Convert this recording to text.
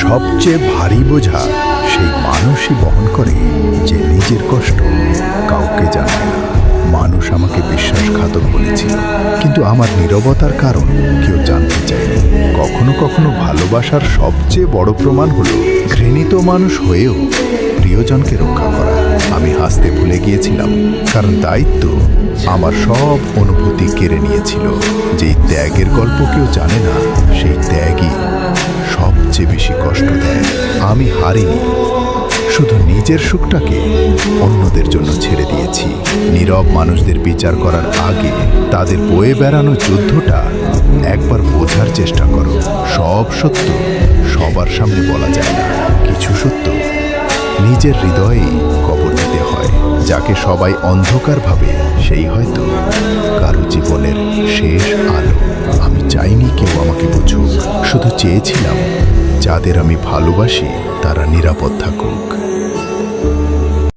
সবচেয়ে ভারী বোঝা সেই মানুষই বহন করে যে নিজের কষ্ট কাউকে জানায় না। মানুষ আমাকে বিশ্বাসঘাতক বলেছিল, কিন্তু আমার নীরবতার কারণ কেউ জানতে চায়নি। কখনো কখনো ভালোবাসার সবচেয়ে বড় প্রমাণ হলো ঘৃণিত মানুষ হয়েও প্রিয়জনকে রক্ষা করা। আমি হাসতে ভুলে গিয়েছিলাম, কারণ দায়িত্ব আমার সব অনুভূতি কেড়ে নিয়েছিল। যেই ত্যাগের গল্প কেউ জানে না, সেই ত্যাগই সবচেয়ে বেশি কষ্ট দেয়। আমি হারিনি, শুধু নিজের সুখটাকে অন্যদের জন্য ছেড়ে দিয়েছি। নীরব মানুষদের বিচার করার আগে তাদের বয়ে বেড়ানো যুদ্ধটা একবার বোঝার চেষ্টা করো। সব সত্য সবার সামনে বলা যায় না। কিছু সত্য নিজের হৃদয়েই কবর দিতে হয়। যাকে সবাই অন্ধকার ভাবে, সেই হয়তো কারো জীবনের শেষ আলো। আমি চাইনি কেউ আমাকে বুঝুক, শুধু চেয়েছিলাম যাদের আমি ভালোবাসি তারা নিরাপদ থাকুক।